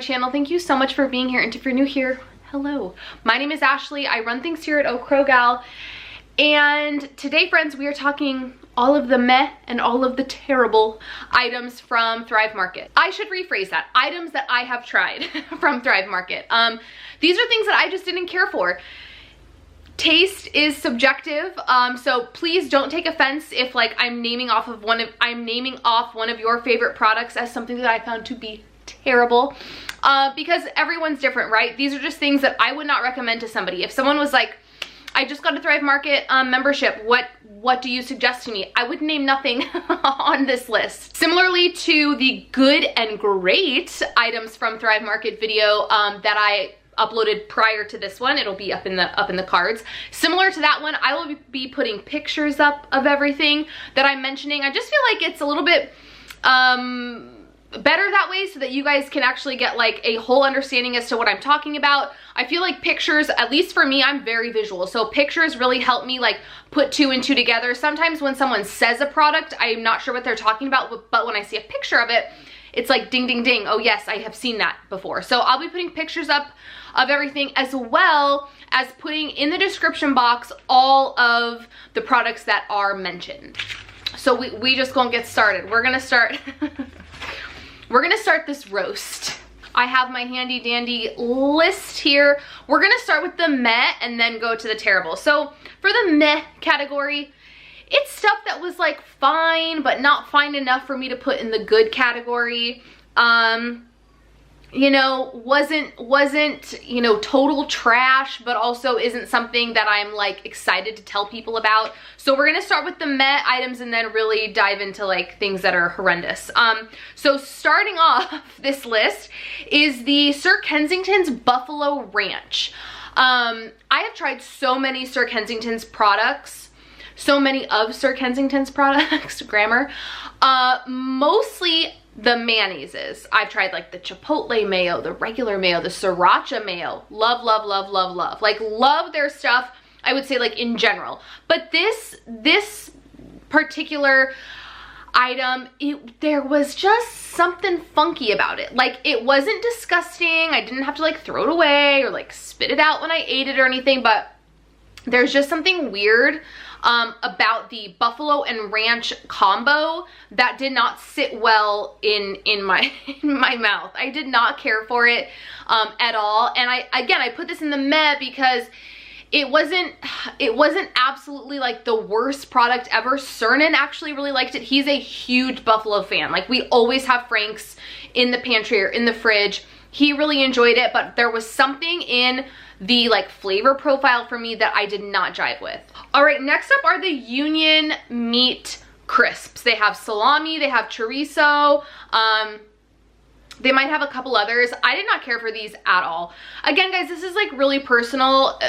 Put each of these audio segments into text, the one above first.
channel. Thank you so much for being here, and if you're new here, hello. My name is Ashley. I run things here at Oh Crow Gal, and today, friends, we are talking all of the meh and all of the terrible items from Thrive Market. I should rephrase that. Items that I have tried from Thrive Market. These are things that I just didn't care for. Taste is subjective, so please don't take offense if like I'm naming off one of your favorite products as something that I found to be terrible, because everyone's different, right? These are just things that I would not recommend to somebody. If someone was like, I just got a Thrive Market membership, what do you suggest to me? I would name nothing on this list. Similarly to the good and great items from Thrive Market video that I uploaded prior to this one, it'll be up in the cards. Similar to that one, I will be putting pictures up of everything that I'm mentioning. I just feel like it's a little bit better that way, so that you guys can actually get like a whole understanding as to what I'm talking about. I feel like pictures, at least for me, I'm very visual, so pictures really help me like put two and two together. Sometimes when someone says a product, I'm not sure what they're talking about, but when I see a picture of it, it's like ding, ding, ding. Oh yes, I have seen that before. So I'll be putting pictures up of everything, as well as putting in the description box all of the products that are mentioned. So we just gonna get started. We're gonna start, we're gonna start this roast. I have my handy dandy list here. We're gonna start with the meh and then go to the terrible. So for the meh category, it's stuff that was like fine, but not fine enough for me to put in the good category. You know, wasn't, you know, total trash, but also isn't something that I'm like excited to tell people about. So we're gonna start with the meh items and then really dive into like things that are horrendous. So starting off this list is the Sir Kensington's Buffalo Ranch. I have tried so many Sir Kensington's products. So many of Sir Kensington's products, grammar, mostly the mayonnaises. I've tried like the chipotle mayo, the regular mayo, the sriracha mayo. Love, love, love, love, love. Like love their stuff, I would say, like in general. But this particular item, there was just something funky about it. Like it wasn't disgusting. I didn't have to like throw it away or like spit it out when I ate it or anything, but there's just something weird about the buffalo and ranch combo that did not sit well in my mouth. I did not care for it at all. And I put this in the meh because it wasn't absolutely like the worst product ever. Cernan actually really liked it. He's a huge buffalo fan. Like we always have Frank's in the pantry or in the fridge. He really enjoyed it, but there was something in the like flavor profile for me that I did not jive with. All right, next up are the Union Meat Crisps. They have salami, they have chorizo, they might have a couple others. I did not care for these at all. Again, guys, this is like really personal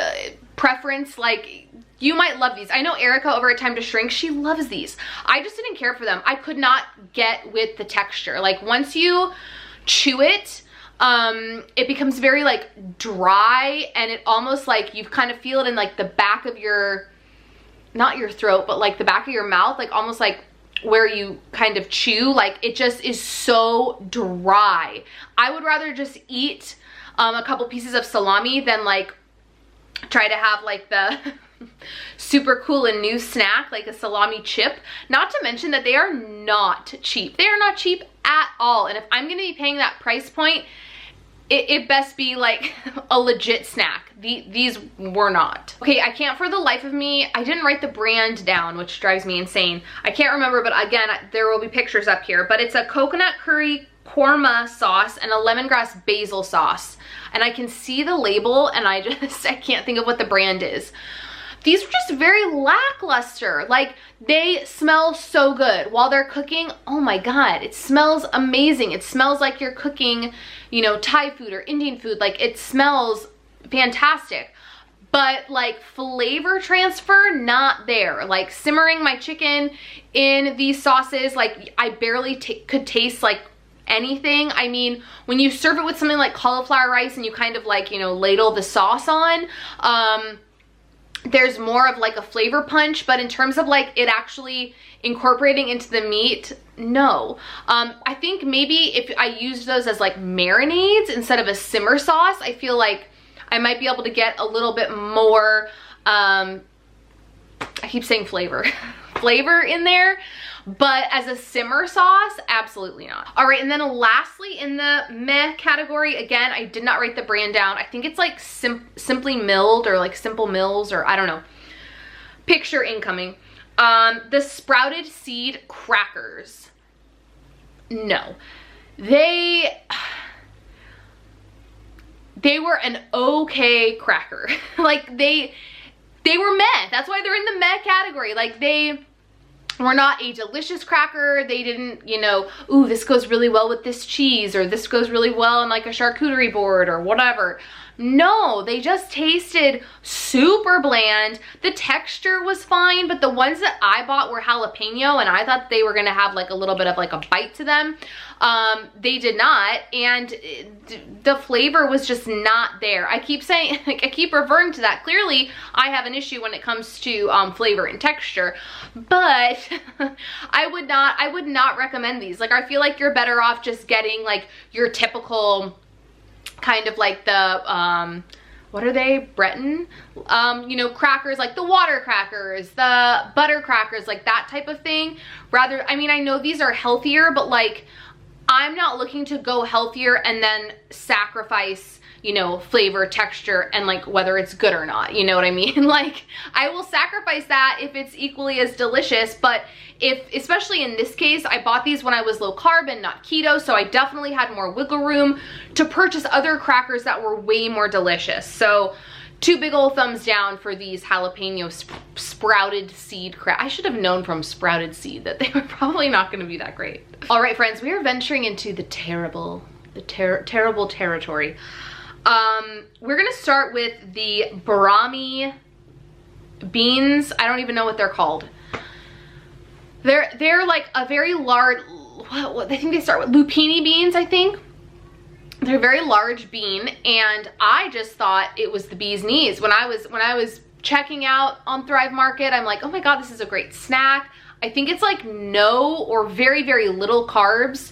preference. Like you might love these. I know Erica over at Time to Shrink, she loves these. I just didn't care for them. I could not get with the texture. Like once you chew it, it becomes very like dry, and it almost like you kind of feel it in like the back of your, not your throat, but like the back of your mouth, like almost like where you kind of chew. Like it just is so dry. I would rather just eat a couple pieces of salami than like try to have like the super cool and new snack like a salami chip. Not to mention that they are not cheap. They are not cheap at all. And if I'm gonna be paying that price point, it best be like a legit snack. These were not. Okay, I can't for the life of me, I didn't write the brand down, which drives me insane. I can't remember, but again, there will be pictures up here. But it's a coconut curry korma sauce and a lemongrass basil sauce. And I can see the label and I can't think of what the brand is. These are just very lackluster. Like they smell so good while they're cooking. Oh my God, it smells amazing. It smells like you're cooking, you know, Thai food or Indian food. Like it smells fantastic. But like flavor transfer, not there. Like simmering my chicken in these sauces, like I barely could taste like anything. I mean, when you serve it with something like cauliflower rice and you kind of like, you know, ladle the sauce on, there's more of like a flavor punch, but in terms of like it actually incorporating into the meat, no. I think maybe if I used those as like marinades instead of a simmer sauce, I feel like I might be able to get a little bit more, I keep saying flavor, flavor in there. But as a simmer sauce, absolutely not. All right, and then lastly in the meh category, again, I did not write the brand down. I think it's like Simply Milled or like Simple Mills, or I don't know. Picture incoming. The sprouted seed crackers. No. They were an okay cracker. Like they were meh. That's why they're in the meh category. Like they were not a delicious cracker. They didn't, you know, ooh, this goes really well with this cheese, or this goes really well on like a charcuterie board or whatever. No, they just tasted super bland. The texture was fine, but the ones that I bought were jalapeno, and I thought they were gonna have like a little bit of like a bite to them. They did not, and the flavor was just not there. I keep saying, like, I keep referring to that. Clearly, I have an issue when it comes to flavor and texture, but I would not recommend these. Like, I feel like you're better off just getting like your typical kind of like the what are they, Breton, you know, crackers, like the water crackers, the butter crackers, like that type of thing. Rather, I mean, I know these are healthier, but like I'm not looking to go healthier and then sacrifice, you know, flavor, texture, and like whether it's good or not, you know what I mean? Like I will sacrifice that if it's equally as delicious, but if, especially in this case, I bought these when I was low carb and not keto, so I definitely had more wiggle room to purchase other crackers that were way more delicious. So 2 big old thumbs down for these jalapeno sprouted seed crackers. I should have known from sprouted seed that they were probably not going to be that great. All right, friends, we are venturing into the terrible territory. We're gonna start with the brahmi beans. I don't even know what they're called. They're like a very large, what I think they start with lupini beans, I think. They're a very large bean, and I just thought it was the bee's knees. When I was checking out on Thrive Market, I'm like, oh my God, this is a great snack. I think it's like no or very, very little carbs.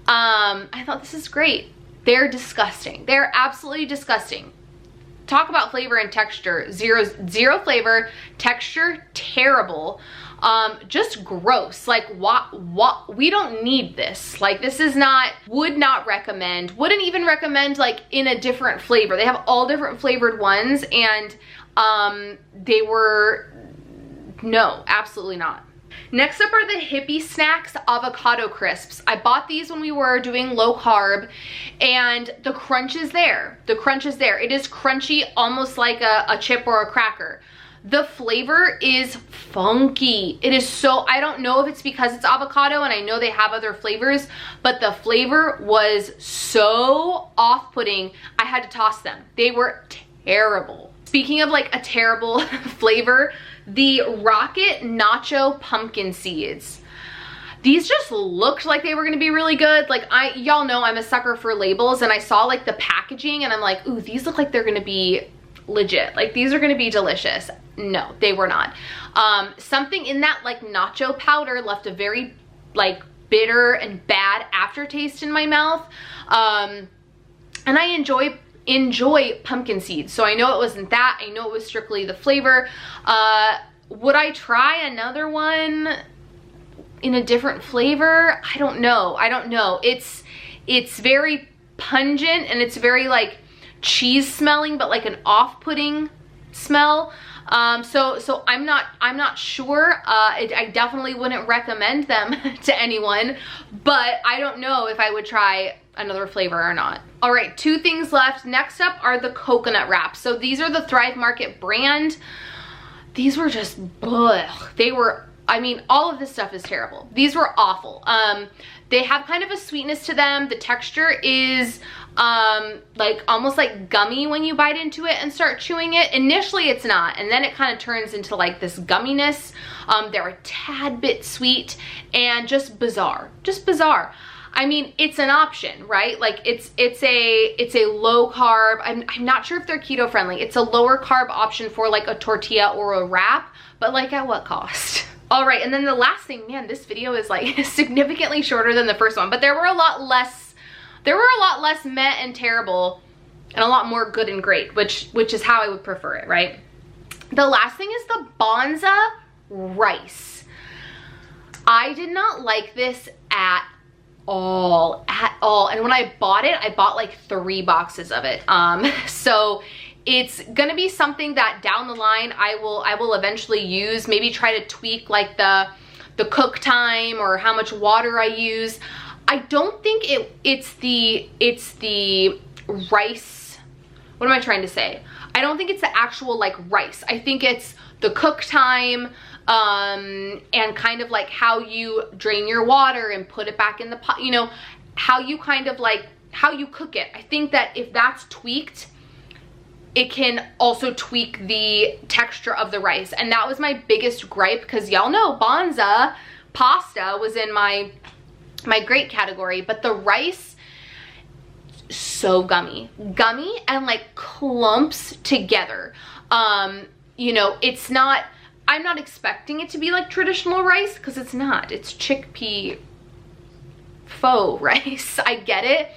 I thought this is great. They're disgusting. They're absolutely disgusting. Talk about flavor and texture. Zero flavor, texture terrible. Just gross. Like what we don't need this. Like this is not, would not recommend, wouldn't even recommend like in a different flavor. They have all different flavored ones, and they were, no, absolutely not. Next up are the Hippie Snacks avocado crisps. I bought these when we were doing low carb, and the crunch is there. The crunch is there. It is crunchy, almost like a chip or a cracker. The flavor is funky. It is so, I don't know if it's because it's avocado, and I know they have other flavors, but the flavor was so off-putting, I had to toss them. They were terrible. Speaking of like a terrible flavor, the Rocket Nacho Pumpkin Seeds. These just looked like they were gonna be really good. Like y'all know I'm a sucker for labels, and I saw like the packaging and I'm like, ooh, these look like they're gonna be legit. Like these are gonna be delicious. No, they were not. Something in that like nacho powder left a very like bitter and bad aftertaste in my mouth. And I enjoy pumpkin seeds, so I know it wasn't that. I know it was strictly the flavor. Would I try another one in a different flavor? I don't know. It's very pungent, and it's very like cheese smelling, but like an off-putting smell. So I'm not sure. I definitely wouldn't recommend them to anyone, but I don't know if I would try another flavor or not. All right, 2 things left. Next up are the coconut wraps. So these are the Thrive Market brand. These were just, ugh. They were, I mean, all of this stuff is terrible. These were awful. They have kind of a sweetness to them. The texture is like almost like gummy when you bite into it and start chewing it. Initially it's not, and then it kind of turns into like this gumminess. They're a tad bit sweet and just bizarre. I mean, it's an option, right? Like it's a low carb. I'm not sure if they're keto friendly. It's a lower carb option for like a tortilla or a wrap, but like at what cost? All right, and then the last thing, man, this video is like significantly shorter than the first one, but there were a lot less meh and terrible and a lot more good and great, which is how I would prefer it, right? The last thing is the bonza rice. I did not like this at all. And when I bought it, I bought like 3 boxes of it. So it's gonna be something that down the line I will eventually use, maybe try to tweak like the cook time or how much water I use. I don't think it's the rice. What am I trying to say? I don't think it's the actual like rice. I think it's the cook time, and kind of like how you drain your water and put it back in the pot, you know, how you kind of like, how you cook it. I think that if that's tweaked, it can also tweak the texture of the rice. And that was my biggest gripe, because y'all know bonza pasta was in my great category, but the rice, so gummy and like clumps together. You know, it's not, I'm not expecting it to be like traditional rice, because it's not. It's chickpea faux rice. I get it,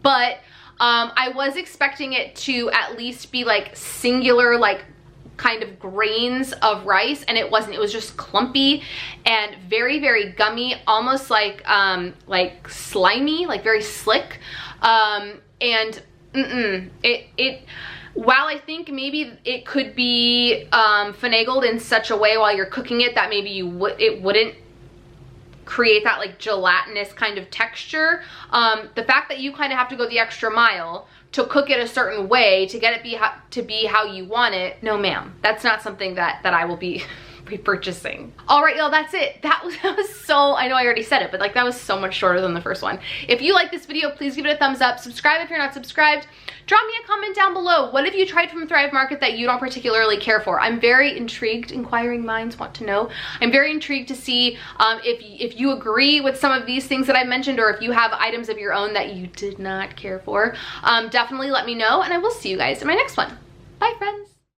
but I was expecting it to at least be like singular, like kind of grains of rice, and it wasn't. It was just clumpy and very, very gummy, almost like slimy, like very slick. And while I think maybe it could be finagled in such a way while you're cooking it that maybe it wouldn't create that like gelatinous kind of texture, the fact that you kind of have to go the extra mile to cook it a certain way to get it to be how you want it, no ma'am, that's not something that I will be repurchasing. All right, y'all, that's it. That was so, I know I already said it, but like that was so much shorter than the first one. If you like this video, please give it a thumbs up. Subscribe if you're not subscribed. Drop me a comment down below. What have you tried from Thrive Market that you don't particularly care for? I'm very intrigued. Inquiring minds want to know. I'm very intrigued to see if you agree with some of these things that I mentioned, or if you have items of your own that you did not care for. Definitely let me know, and I will see you guys in my next one. Bye, friends.